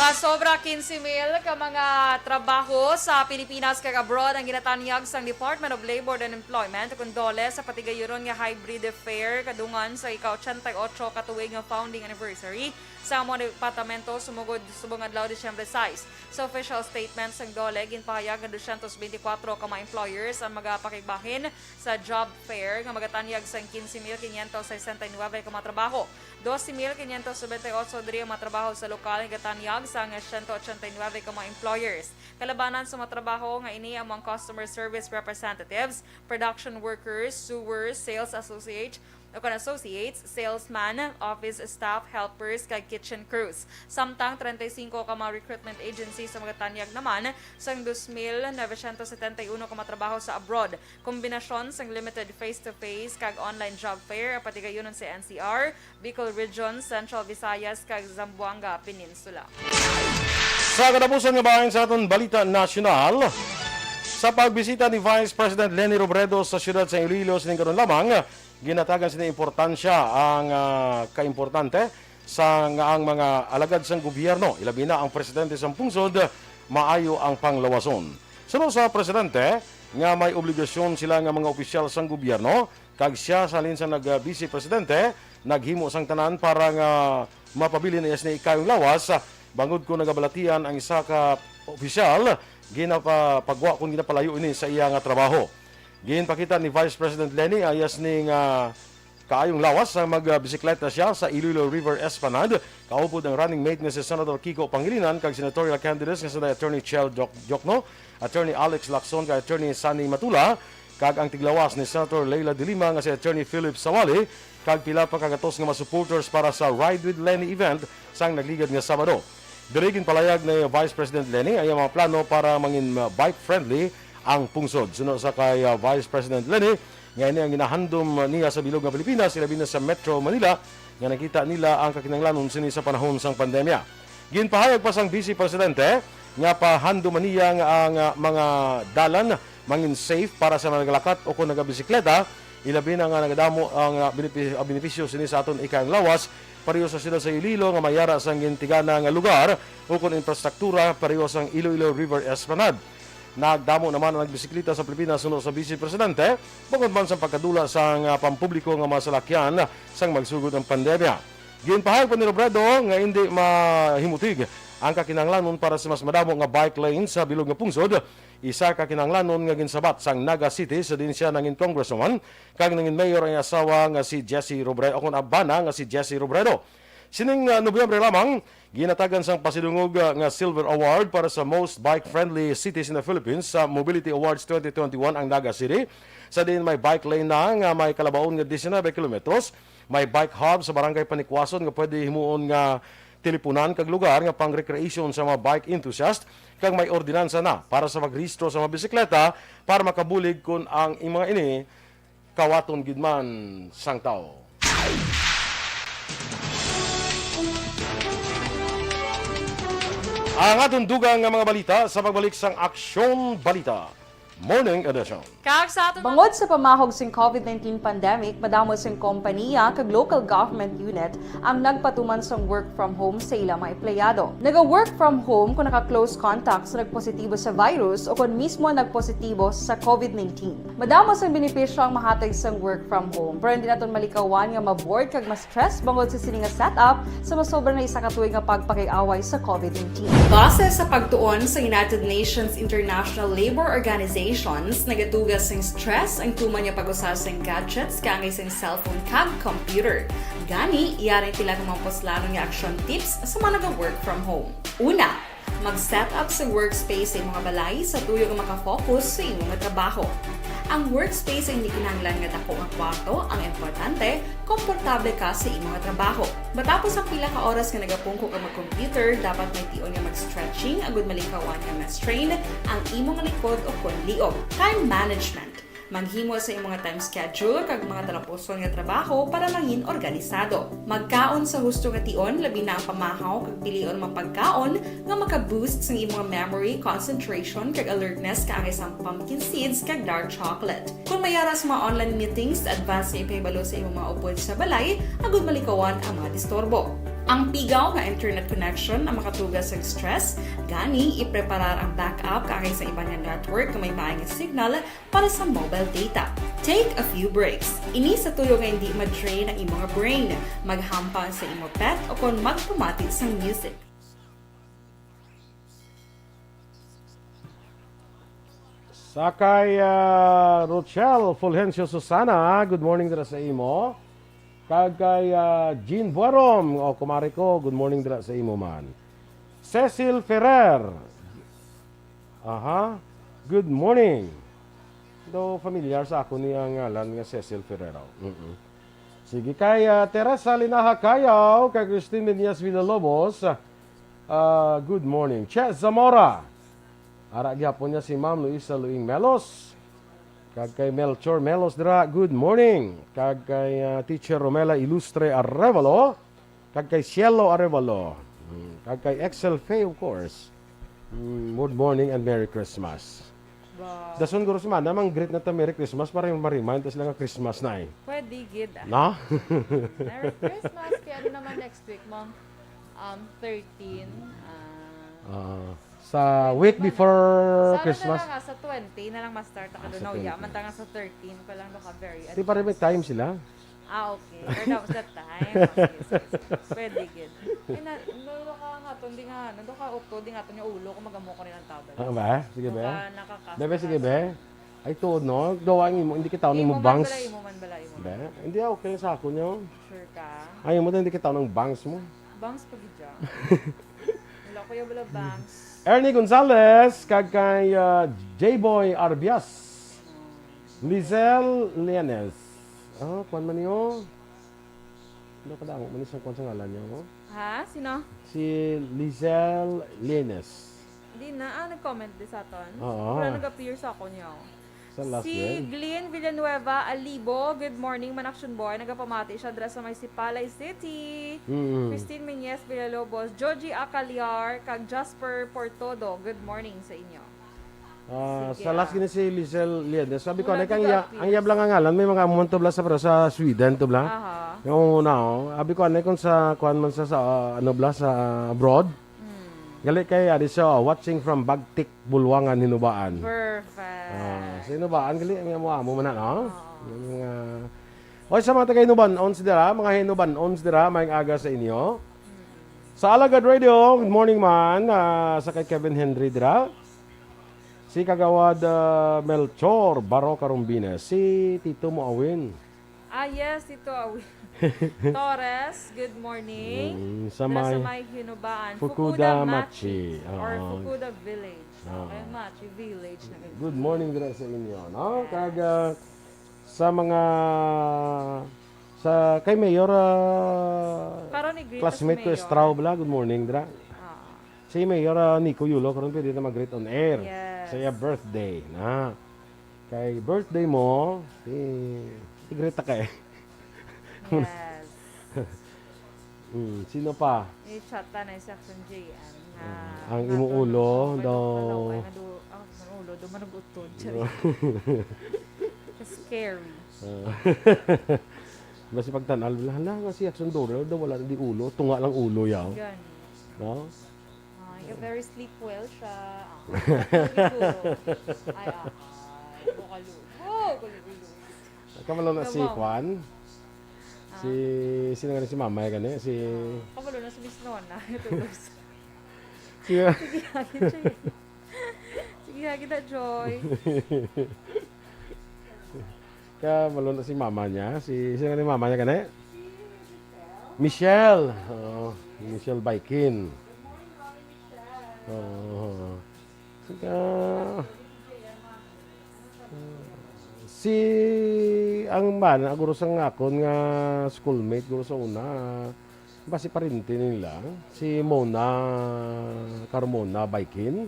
Masobra 15,000 ka mga trabaho sa Pilipinas kag abroad ang ginatanyag sang Department of Labor and Employment kun dole sa patigayon nga hybrid fair kadungan sa ika-88 katuig nga founding anniversary sa mga departamento sumugod subong adlaw Disyembre 6. Sa official statement sang dole ginpahayag nga 224 ka mga employers ang magapakigbahin sa job fair nga magatanyag sang 15,569 ka mga trabaho. 12,578 diri ang mga trabaho sa lokal nga gatanyag sa 189 ka mga employers. Kalabanan sa mga trabaho nga ini ang mga customer service representatives, production workers, sewers, sales associates, salesman, office staff, helpers, kag kitchen crews. Samtang 35 ka mga recruitment agencies sa mga tanyag naman sang 2,971 ka mga trabaho sa abroad. Kombinasyon sang limited face-to-face kag online job fair pati gayunon sa NCR, Bicol Region, Central Visayas kag Zamboanga Peninsula. Sa katapusan nga bahin sa aton Balita Nacional, sa pagbisita ni Vice President Leni Robredo sa siyudad sa Iloilo sining karon lamang, ginatagan sila importansya ang kaimportante sa ang mga alagad sang gobyerno, ilabi na ang presidente sang pungsod, maayo ang panglawason. Sunod sa presidente nga may obligasyon sila nga mga opisyal sang gobyerno kag siya sa alin sa nag-vice presidente naghimo sang tanan para nga mapabilin niya ni ikayong lawas bangod ko nagabalatian ang isa ka opisyal ginapagwa kung ginapalayo ini sa iya nga trabaho. Ginpakita ni Vice President Leni ayas ning kaayong lawas sa magbisikleta siya sa Iloilo River Esplanade. Kaupod ang running mate nga si Senator Kiko Pangilinan kag senatorial candidates nga sila Attorney Chel Jokno, Attorney Alex Lacson kag Attorney Sunny Matula kag ang tiglawas ni Senator Leila de Lima nga si Attorney Philip Sawali kag pila pa kagatos nga mga supporters para sa Ride with Lenny event sang nagligad nga Sabado. Dirigin palayag ni Vice President Lenny ay mga plano para mangin bike-friendly ang pungsod. Sunod sa kay Vice President Lenny, ngayon ang ginahandom niya sa bilog ng Pilipinas, ilabi na sa Metro Manila, nga nakita nila ang kakinanglanon sini sa panahon sang pandemya. Ginpahayag pa sang Vice Presidente nga pahanduman niya ang mga dalan mangin safe para sa naglakat o kung nagabisikleta, ilabi na nga nagadamo ang benepisyo sini sa aton ikang lawas, pareho sa sila sa Iloilo nga mayara sa gintigana nga lugar o kung infrastruktura pareho sa Iloilo River Esplanade. Nagdamo naman ang nagbisikleta sa Pilipinas sunod sa Vice Presidente, bukod man sa pagkadula sa pampubliko nga masalakyan sang magsugod ng pandemya. Ginpahayag pa ni Robredo nga hindi mahimutig ang kakinanglanon para sa mas madamo nga bike lane sa bilog nga pungsod. Isa ka kinanglanon nga ginsabat sang Naga City sa din siya nangin congresswoman kag nangin mayor ang asawa nga si Jesse Robredo o kun abana nga si Jesse Robredo. Sining Nobyembre lamang ginatagan sang pasidungog nga Silver Award para sa most bike-friendly cities in the Philippines sa Mobility Awards 2021 ang Naga City. Sa din may bike lane na nga may kalabaon nga 19 kilometros, may bike hub sa barangay Panikwason nga pwede himuon nga teleponan kag lugar nga pang recreation sa mga bike enthusiast kag may ordinansa na para sa magrehistro sa mga bisikleta para makabulig kun ang mga ini kawaton gidman sang tao. Ang atong dugang nga mga balita sa pagbalik sang Aksyon Balita Morning Edition. Kag sa aton Bangod sa pamahog sing COVID-19 pandemic, madamo sing kompanya kag local government unit ang nagpatuman sang work from home sa ilang mga empleyado. Naga-work from home kung naka-close contacts na nagpositibo sa virus o kung mismo nagpositibo sa COVID-19. Madamo sang benepisyo ang mahatag sang work from home, pero hindi naton malikawan nga maboard kag ma-stress bangod sa sini nga setup sa masobra na isa ka tuig nga pagpakiaway sa COVID-19. Base sa pagtuon sa United Nations International Labor Organization, nagatugas ng stress ang tuman niya pag-usas ng gadgets kangay sa cellphone kag computer. Gani, iyaring tila ng mga poslano nga action tips sa mga nag-work from home. Una, mag-set up sa workspace sa mga balay sa tuyo nga makafocus sa imong trabaho. Ang workspace ay hindi kinahanglan nga dako ang kwarto, ang importante, komportable ka sa imong trabaho. Matapos ang pila ka oras nga nagapungko ka mag-computer, dapat may tion nga mag-stretching agud malikawan nga ma-strain ang imong likod o konliog. Time management. Maghimo sa imong time schedule kag mga talapuson nga trabaho para mangin organisado. Magkaon sa husto nga tion, labi na ang pamahaw kag pilion mga pagkaon nga maka-boost sa imong memory, concentration kag alertness kaangay sa pumpkin seeds kag dark chocolate. Kung mayaras mga online meetings, advance nga ipahibalo sa imong mga upod sa balay, agud malikawan ang mga disturbo. Ang pigaw nga internet connection ang makatugas sa stress, gani ipreparar ang backup kaangay sa ibang network nga may maayong signal para sa mobile data. Take a few breaks. Ini sa tuyo nga hindi ma-drain ang imong brain, maghampang sa imong pet o kung magpumatid sa music. Sakay Rochelle Fulgencio Susana, good morning dira sa imo. Kag kay Jean Buarom, o kumari ko, good morning dira sa imo man. Cecil Ferrer, good morning. Do familiar sa ako niya ngalan nga Cecil Ferrer. Sige kay Teresa Linaha Kayaw, kay Christine Menias Villalobos, good morning. Che Zamora, ara gyapon niya si Ma'am Luisa Luing Melos. Kag kay Melchor Melos dira, good morning. Kag kay Teacher Romela Ilustre Arevalo. Kag kay Cielo Arevalo. Kag kay Excel Faye, of course. Good morning and Merry Christmas. Wow. Dason guro si Mana, mang great na ta Merry Christmas para yung ma-remind tas lang nga Christmas na eh. Pwede gid. No? Merry Christmas. Kaya ano naman next week, Mom? 13. Sa week before Christmas. Sana na lang sa 20 na lang ma-start ako doon. Yaman tanga sa 13 pa lang ka very. Di pa rin may time sila. Okay. Or that was the time. Pwede gid. Nando ka nga to, hindi nga. Nando ka upto, di nga to yung ulo ko magamo ko rin ang tabel. Ba? Sige be. Bebe, sige be. Ay tuod no, gawa mo, hindi kita ni mo bangs. Imo man bala. Be, hindi okay sa ako nyo. Sure ka? Ayaw mo din hindi kita ng bangs mo. Bangs pa gid ja. Wala ko yung bala bangs. Ernie Gonzalez, kag kay J-Boy Arbias. Lizelle Lianes. Oh, kuan man niyo? Ano ka daw? Manis ang kuan sa ngalan niyo? Ha? Sino? Si Lizelle Lianes. Hindi na. Nag-comment din sa aton. Oo. Wala nag-appear sa ako niyo. Sa last Si year. Glenn Villanueva Alibo, good morning, Manaksyon Boy. Nagapamati siya dra sa may Sipalay City. Christine Menyes Villalobos, Joji Acaliar, kag Jasper Portodo, good morning sa inyo. Sige, Sa last gini si Lizelle Lianes. Sabi ko, Wala ang nag-appear. yab lang ang ngalan. May mga monto bla sa Sweden to bla. Aha. Yung una, abi ko kung sa kuan man sa ano bla sa abroad. Gali kay adi siya watching from Bagtik Bulwangan Hinubaan. Perfect. Sa Hinubaan gali mo man no. Mga Oy sa mga taga Hinuban ons dira, mga Hinuban ons dira may aga sa inyo. Sa Alagad Radio, good morning man sa kay Kevin Henry dira. Si Kagawad Melchor Baro Carumbina, si Tito Moawin. Yes, ito Torres, good morning. Sa Dala may Hinubaan. Fukuda Machi. Or Fukuda Village. Okay, Machi Village. Na ganyan. Good morning dira sa inyo, no? Kag sa mga sa kay Mayor Karon ni greet classmate si ko Mayor. Straw bla, good morning dira. Si Mayor Nico Yulo karon pwede na mag-greet on air. Yes. Sa iya birthday, na. Kay birthday mo, i-greet ka eh. Yes. Sino pa? I-chat na si Aksyon JM. Ang imuulo daw. Ang ulo, dumanag-utod. Scary. Basta pagtanal, hala nga si Aksyon Dorel daw wala di ulo, tunga lang ulo yaw. Gani. No? Very sleep well siya. Bukalo. Kamalo na si Juan. Sino nga si Mama gani? Si Kamalo na si Miss Nona. Ito Sige. Sige, kita Joy. Kamalo na si Mama niya. Sino nga ni Mama niya gani? Michelle. Michelle Baikin. Si ang man guro sang akon nga schoolmate guro sa una basi parinti nila si Mona Carmona Baikin.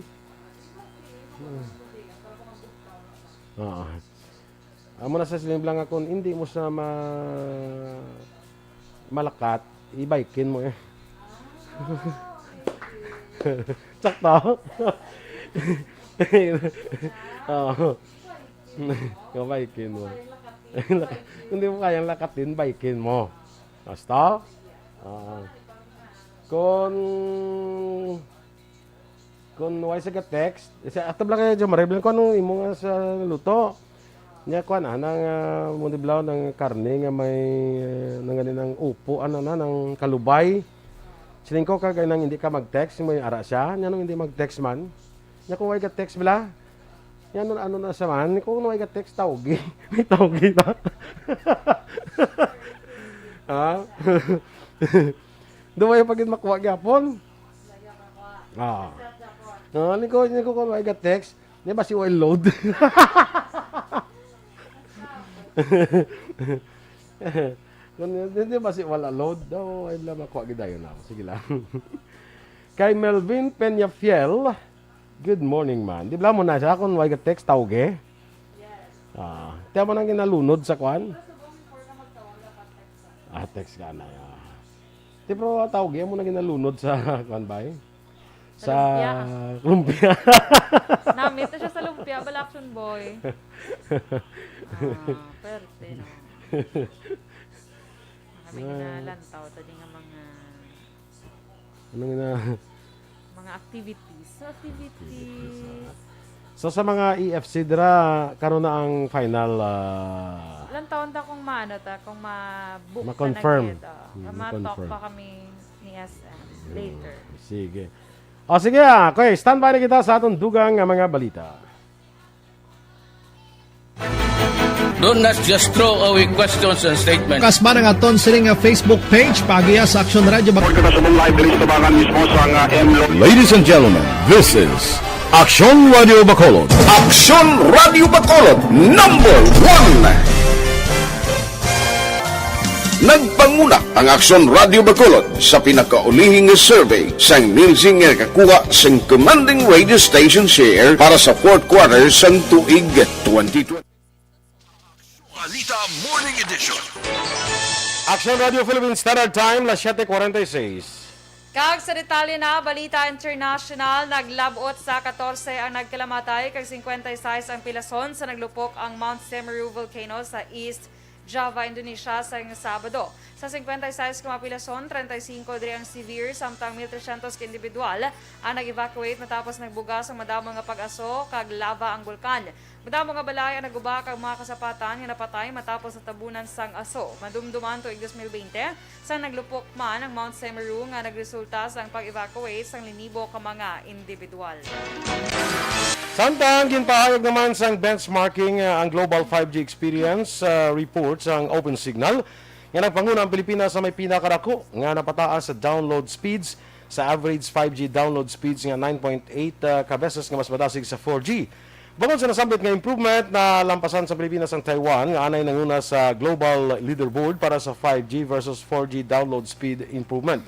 Amo na sa silim lang akon hindi mo sa malakat i-baikin mo eh. Sakto. Baikin mo. Hindi mo kayang lakatin, baikin mo. Basta? Kung wala sa text, ato lang kayo dyan, mariblan ko anong imo nga sa luto. Nya ko na, nang mundiblaw ng karne nga may ng upo, ng kalubay. Siling ko kagay nang hindi ka mag-text, may ara siya. Nya nung hindi mag-text man. Nya kung wala ka text bala. Nya nung ano na sa man, kung wala ka text tawgi. May tawgi na. Ha? Duwa yung pagin makuha gyapon. Niko kung wala ka text, nya ba si oil load. Hindi ba si wala load daw ay lang makuha gidayon na. Sige lang. Kay Melvin Peñafiel, good morning man. Di ba mo na siya kung wala text tawge? Yes. Tiyan mo nang ginalunod sa kwan? Text ka na. Di ba tawge mo nang ginalunod sa kwan ba eh? Sa lumpia. Namit na siya sa lumpia, Balaction Boy. Perte no. May ginalantaw tadi nga mga activities. So sa mga EFC dira karon na ang final ilang taon ta kung kung ma-book ma-confirm. Ma-talk pa kami ni SM later. Sige. Sige okay, standby na kita sa atong dugang nga mga balita. Do not just throw away questions and statements. Kasma ng aton sining nga Facebook page pagiya sa Aksyon Radio. Ladies and gentlemen, this is Aksyon Radio Bacolod. Aksyon Radio Bacolod number 1. Nagpanguna ang Aksyon Radio Bacolod sa pinakaulihing survey sang nilsing nga kakuha sang commanding radio station share para sa fourth quarter sang tuig 2020. Balita Morning Edition. Aksyon Radio Philippines Standard Time, las 7:46. Kag sa detalye na, Balita International, naglabot sa 14 ang nagkalamatay, kag 56 ang pilason sa naglupok ang Mount Semeru volcano sa East Java, Indonesia sa Sabado. Sa 56 kumapilason, 35 diri ang severe, samtang 1,300 ka individual ang nag-evacuate matapos nagbugas ang madamo nga pag-aso kag lava ang bulkan. Madamo nga balay ang naguba kag mga kasapatan nga napatay matapos sa tabunan sang aso. Madumduman tuig 2020 sang naglupok man ang Mount Semeru nga nagresulta sang pag-evacuate sang linibo ka mga individual. Samtang ginpahayag naman sang benchmarking ang Global 5G Experience report sang Open Signal nga nagpanguna ang Pilipinas sa may pinakarako nga napataas sa download speeds sa average 5G download speeds nga 9.8 kabeses nga mas matasig sa 4G. Bukod sa nasambit nga improvement na lampasan sa Pilipinas ang Taiwan nga anay nanguna sa global leaderboard para sa 5G versus 4G download speed improvement.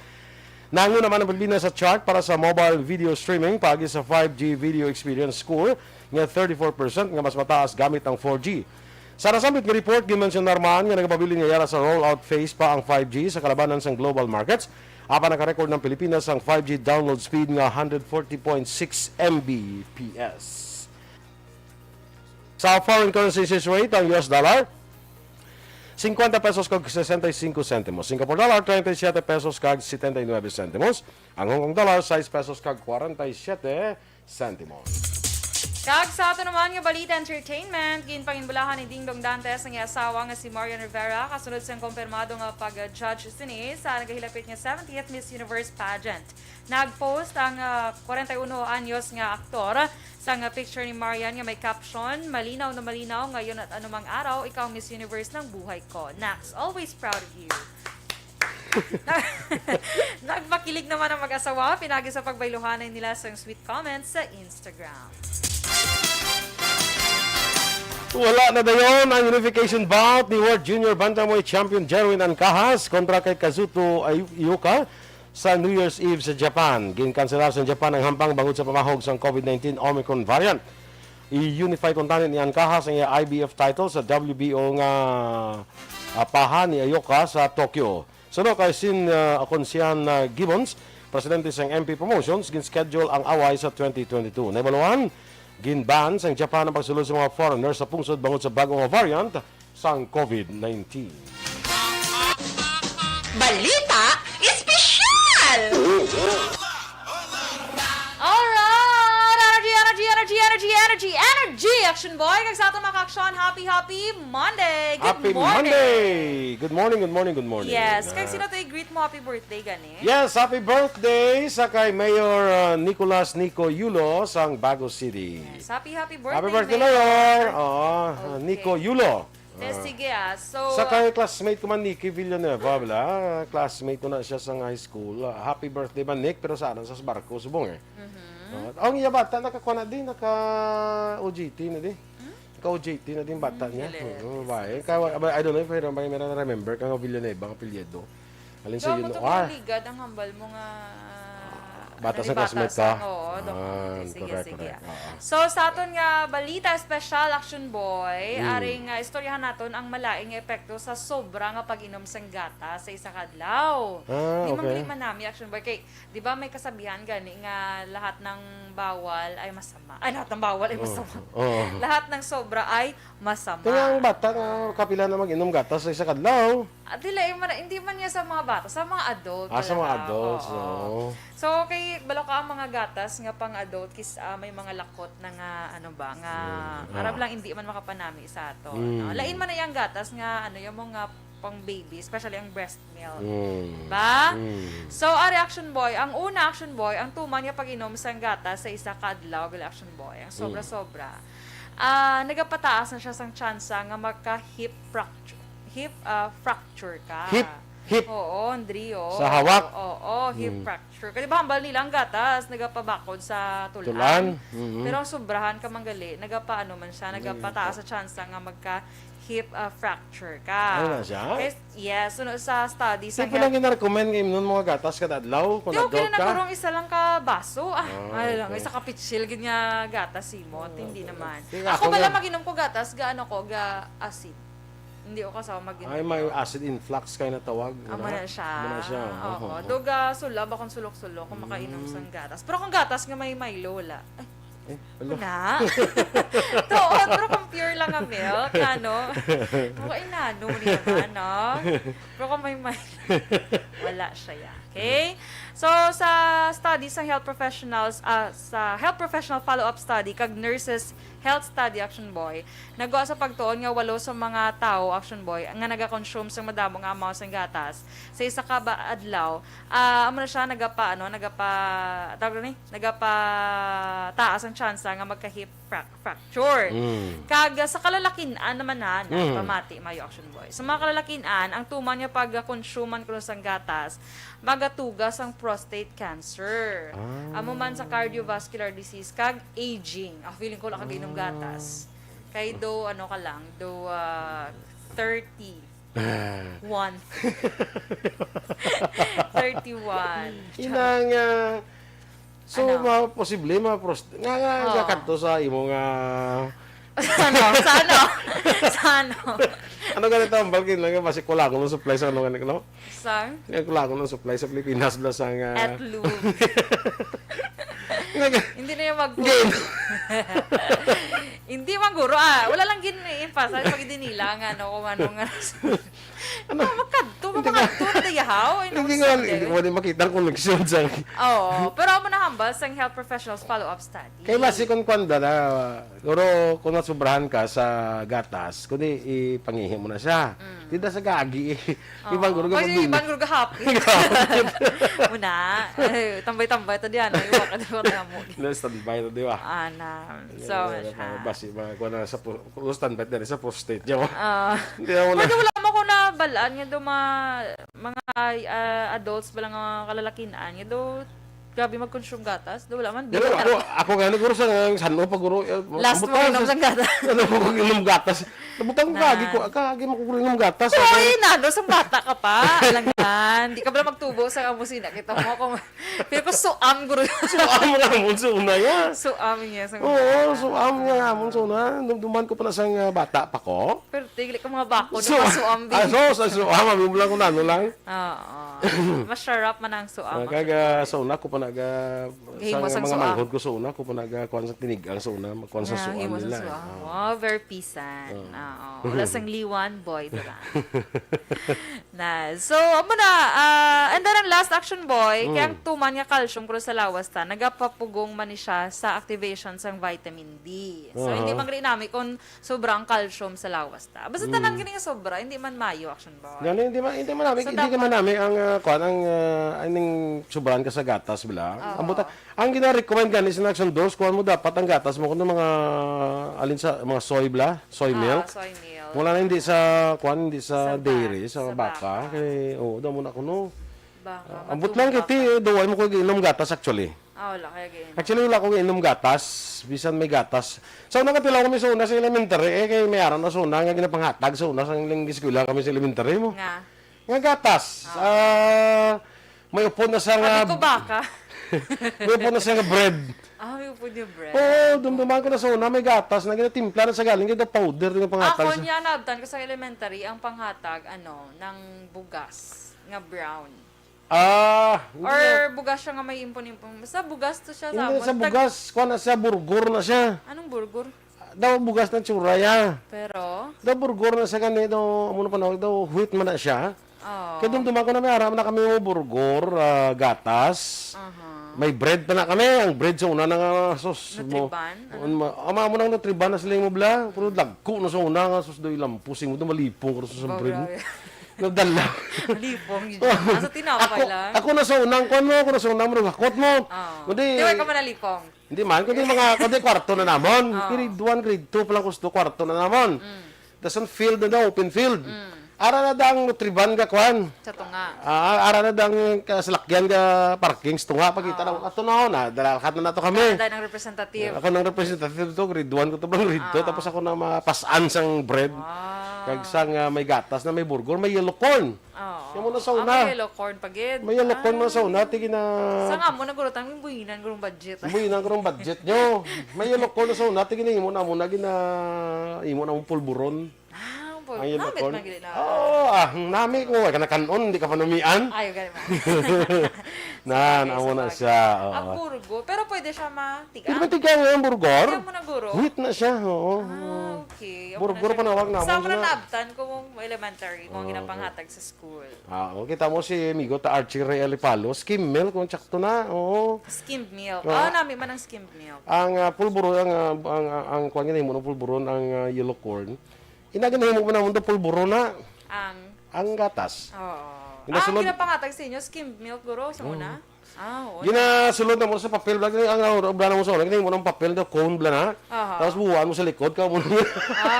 Nanguna naman ang Pilipinas sa chart para sa mobile video streaming pagi sa 5G video experience score nga 34% nga mas mataas gamit ang 4G. Sa nasambit nga report, gimensionar man nga nagpabilin nga yara sa rollout phase pa ang 5G sa kalabanan sa global markets. Apa naka-record ng Pilipinas ang 5G download speed nga 140.6 Mbps. Sa foreign currency exchange rate, ang US dollar, 50 pesos kag 65 centimos. Singapore dollar, 37 pesos kag 79 centimos. Ang Hong Kong dollar, 6 pesos kag 47 centimos. Kag sa ato naman nga Balita Entertainment, ginpanginbulahan ni Ding Dong Dantes ang asawa nga si Marian Rivera kasunod sa kumpirmado nga pag-judge sini sa nagahilapit nga 70th Miss Universe pageant. Nag-post ang 41 anyos nga aktor sa nga picture ni Marian nga may caption, "Malinaw na malinaw ngayon at anumang araw, ikaw Miss Universe ng buhay ko. Nax, always proud of you." Nagpakilig naman ang mag-asawa, pinagi sa pagbailuhanan nila sa sweet comments sa Instagram. Wala na dayon ang unification bout ni World Junior Bantamweight Champion Jerwin Ancahas kontra kay Kazuto Ayuka sa New Year's Eve sa Japan. Ginkanselar sa Japan ang hampang bangod sa pamahog sa COVID-19 Omicron variant. I-unify kuntanin ni Ancahas ang IBF title sa WBO nga paha ni Ayuka sa Tokyo. Suno kay Sin Akonsian Gibbons, presidente sang MP Promotions, gin-schedule ang away sa 2022. Naibaluhan, ginban sang Japan ang pagsulod sa mga foreigners sa pungsod bangod sa bagong variant sang COVID-19. Balita Espesyal! Energy! Action boy! Kag sa ato mga aksyon, happy Monday! Happy Monday! Good morning. Yes, kag sino to i-greet mo happy birthday gani? Yes, happy birthday sa kay Mayor Nicolas Nico Yulo sang Bago City. Yes, happy birthday, Happy birthday, Mayor! Okay. Nico Yulo. Sige so... Sa kay classmate ko man, Nicky Villanueva, classmate ko na siya sa high school. Happy birthday man, Nick, pero saan? Sa barko, subong eh. Ang iya bata, nakakuha na din, naka-OJT na din. Naka-OJT na din bata niya. I don't know if I remember kang Villanueva, ang apelyido. Alin sa yun? Ligad ang hambal mo nga... Bata sa classmate ka? Oo, correct. So, sa aton nga balita, special action boy, aring istoryahan naton ang malaing epekto sa sobra nga pag-inom sang gata sa isa kadlaw. Di man nami action boy. Kay, di ba may kasabihan gani nga lahat ng bawal ay masama. Ay, lahat ng bawal ay masama. Lahat ng sobra ay masama. Kaya ang bata nga kapila na mag-inom gata sa isa kadlaw. Hindi man niya sa mga bata, sa mga adult. Sa mga adults, So, kay balo ka ang mga gatas nga pang adult kis may mga lakot na nga arab lang hindi man makapanami sa ato. No? Lain man na yung gatas nga yung mga pang baby, especially ang breast milk. Ba? So, reaction boy, ang una action boy, ang tuman niya pag-inom sa gatas sa isa kadlaw, action boy, ang sobra-sobra. Nagapataas na siya sang tsansa nga magka-hip fracture ka. Hip? Oo, Andrio. Sa hawak? Oo, mag-hip fracture. Kasi ba hambal nila ang gatas, nagapabakod sa tulan. Tulan? Mhm. Pero ang sobrahan ka manggali, nagapaano man siya, nagapataas sa chance nga magka-hip fracture ka. Ano na siya? Yes, sunod sa studies. Hindi ko lang gina-recommend ngayon nun mga gatas ka adlaw kung Di okay adult na ka. kurong isa lang ka baso. Ay lang, okay. isa ka pitsil, ganyan gatas simot. Hindi naman. Sige, Ako ako bala nga. maginom ko gatas, gaano ko, ga acid. Hindi ko kasama maginom. Ay, may acid influx kayo na tawag. Amo na siya. Amo na siya. Oo. Doga sulab akong sulok-sulok kung makainom sang gatas. Pero kung gatas nga may Milo, wala. Ay, na. Toon, pero kung pure lang ang milk, ano, mukha inano mo naman, no? Pero kung may wala siya yan. Okay? So, sa studies sa health professionals, sa health professional follow-up study, kag nurses health study, Aksyon Boy, nagawa sa pagtuon nga 8 sa mga tao, Aksyon Boy, nga naga-consume sa madamo nga amount ng gatas sa isa ka ba adlaw, amo na siya nagapa taas ang chance nga magka-hip fracture. Kag sa kalalakinan naman pamati mayo, Aksyon Boy. Sa mga kalalakinan, ang tuman niya pag-consume ko sang gatas, magatugas ang prostate cancer. Amo man sa cardiovascular disease kag aging. Feeling ko lang kag gatas. Kay do ano ka lang, do 31. 31. Inang so posible nga kadto sa imo nga Sano? ano ganito ang balkin lang basi kulang ng supply sa ano ganito, no? Sang? Kulang ng supply sa Pilipinas bla sang At lube. Hindi na yung Hindi maguro wala lang gin-emphasize pag dinila nga kung ano nga. Makadto na dayahaw. Hindi mo din makita ang connection sa pero amo na hambal sang health professionals follow-up study. kay basi kung kwanda na guro kung nasubrahan ka sa gatas kundi ipangihi mo na siya. Tidak sa gagi ibang guro ka pabili. Ibang guro ka happy. Muna, tambay-tambay to diyan. Iwa ka mo. Standby to, di ba? So, basi, kung na sa standby din sa prostate niya. Hindi mo wala mo ko na balaan nga do mga adults balang kalalakinan nga do grabe mag-consume gatas. Do wala man. Ako nga naguro sa sano pag guro. Last mo inom sa gatas. Ano ko inom gatas. Nabutang kagi mo ko inom gatas. Ay, sa bata ka pa. Alangan. Di ka ba magtubo sa amusina. Kita mo kung pero ko suam guro. Suam nga amon suna ya. Suam niya sa. Oo, suam nga amon suna. Dumduman ko pa na sang bata pa ko. Pero tigli ka mga bako do suam din. Suam ami mo lang kung ano lang. Oo. Masarap man ang suam. Kaga sa una ko pa sa mga manghod ko sa una ko pa kuan sa tinigang sa una magkuan sa suam nila. Very pisan. Wala sang liwan boy Duran. So amo na and then ang last, Aksyon Boy, kaya ang tuman nga calcium kuro sa lawas ta nagapapugong man ni siya sa activation sang vitamin D. So hindi man nami kung sobrang calcium sa lawas ta. Basta tanang gini nga sobra, hindi man mayo, Aksyon Boy. Hindi man nami ang kuan ang aning sobrahan ka sa gatas bila. Ang gina-recommend gani sa Aksyon Dose kuan mo dapat ang gatas mo kuno mga alin sa mga soy milk. Soy milk. Wala na hindi sa kuan hindi sa dairy sa baka kay daw mo na kuno. Baka. Ambot lang kiti duway mo ko inom gatas actually. Wala kaya gini. Actually wala ko inom gatas, bisan may gatas. So nakatilaw kami sa una sa elementary kay may aran na sa una nga ginapanghatag sa una sa eskwela kami sa elementary mo. Nga gatas. May upon na sa nga ko baka. may upon na sa nga bread. May upon yung bread. Dumduman ko na sa una, may gatas na ginatimpla na sa galing, kaya powder din yung panghatag. Ako niya nabtan ko sa elementary, ang panghatag, ng bugas, nga brown. Or bugas siya nga may impon-impon. Basta bugas to siya. Hindi sa bugas, kuha na siya, burgur na siya. Anong burgur? Daw bugas ng tsuraya. Pero? Daw burgur na siya ganito, muna pa na, daw wheat man na siya. Kaya dumduman ko na may aram na kami mo burgur, gatas. May bread pa na kami. Ang bread sa una nga sus mo. Ama mo nang nutriban na sila mo bla. Pero lagko na sa una nga sus do ilang pusing mo do malipong ko sa bread mo. Nagdala. Malipong yun. Asa tinapay lang. Ako na sa unang kon mo, ako na sa unang mo hakot mo. Di ka man nalipong. Hindi man kundi kwarto na namon. Grade 1, grade 2 pa lang gusto kwarto na namon. Tapos ang field na daw, open field. Ara na dang nutriban ka kwan. Sa tunga. Ara na dang salakyan ka parking sa tunga pagkita na ato na dalakat na nato kami. Dahil ng representative. Ako ng representative to, grade 1 ko to bang grade 2, tapos ako na mapasaan sang bread. Kag sang may gatas na may burger, may yellow corn. Yan mo na sa una. May yellow corn pagid. May yellow corn mo na sa una, tigi na... Sa nga mo, nagurutan yung buhinan gurong budget. Buhinan gurong budget nyo. May yellow corn na sa una, tigi na imo na muna, imo na mong pulburon. Ay, yellow corn. Nami ko, kanakanon, hindi ka panumian. Ay, ganun. Amo na siya. Ang burgo, pero pwede siya matiga. Pwede matiga ngayon, burgor? Tiga mo na guro. Wheat na siya, oo. Okay. Burgor panawag naman. Sa mo na nabtan ko mong elementary, kung ginapanghatag sa school. Kita mo si amigo ta Archie Ray Alipalo, skim milk, kung tsakto na, oo. Skimmed milk. Nami man ang skimmed milk. Ang pulburon, ang kuwan mo ng pulburon, ang yellow corn, inaganahin mo pa naman ito pulburon na. Ang gatas. Oo. Ginapanghatag sa inyo, skimmed milk, guro, sa muna? Ginasulod na mo sa papel, ang blana mo sa ulo, ginahin mo ng papel, na cone blana, tapos buwan mo sa likod, ka mo na.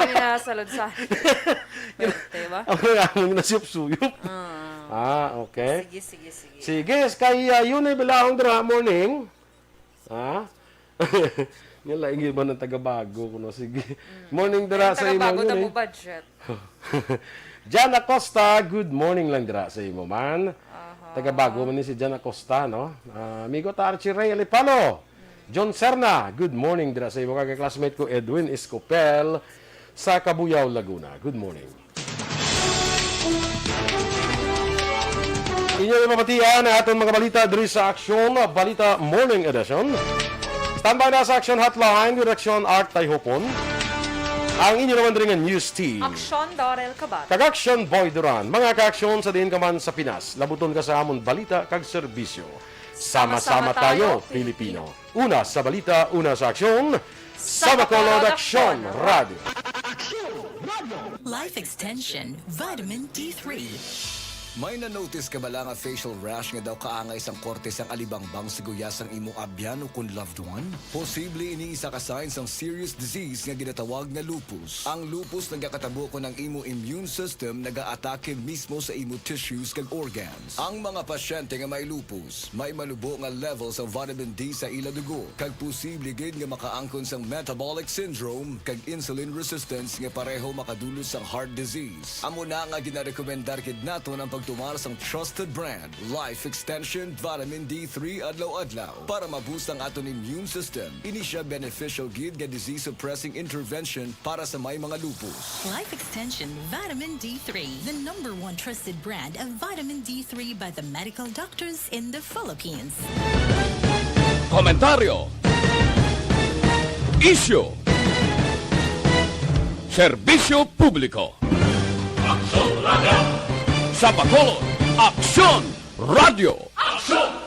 Ginasalod sa diba? Ang nasiyup-suyup. Okay. Sige. Sige, kay yun ay bilahong dra morning. Yan lang ba ng taga-bago ko, no? Sige. Morning dra sa imo. Taga-bago na mo budget. Jan Acosta, good morning lang dira sa imo man. Taga-bago man ni si Jan Acosta, no? Amigo ta Archie Ray Alipalo. John Serna, good morning dira sa imo kaka-classmate ko Edwin Escopel sa Cabuyao, Laguna. Good morning. Inyo yung mapatiyan na atong mga balita diri sa Aksyon, Balita Morning Edition. Standby na sa Aksyon Hotline, Direksyon Art Tayhopon. Ang inyo naman rin ang news team. Aksyon, Dorel, Cabatu. Kag-Aksyon, Boy Duran. Mga ka-aksyon sa din ka man sa Pinas. Labuton ka sa amon balita kag serbisyo. Sama-sama tayo, Pilipino. Una sa balita, una sa aksyon. Sa Bacolod Aksyon Radio. Life Extension, Vitamin D3. May na-notice ka ba lang nga facial rash nga daw kaangay sang korte sang alibangbang siguyas ang imong abyan o kung loved one? Posible iniisa ka signs ang serious disease nga ginatawag na lupus. Ang lupus nagakatabo ko ng imo immune system nag-aatake mismo sa imo tissues kag organs. Ang mga pasyente nga may lupus, may malubo nga levels ng vitamin D sa ila dugo kag posible gid nga makaangkon sang metabolic syndrome kag insulin resistance nga pareho makadulos sang heart disease. Amo na nga ginarekomendar gid nato ng pagtumar sang trusted brand Life Extension Vitamin D3 adlaw-adlaw para ma-boost ang aton immune system. Ini siya beneficial gid nga disease-suppressing intervention para sa may mga lupus. Life Extension Vitamin D3, the #1 trusted brand of vitamin D3 by the medical doctors in the Philippines. Komentaryo, isyu, serbisyo publiko. Sa Bacolod, Aksyon Radio! Aksyon!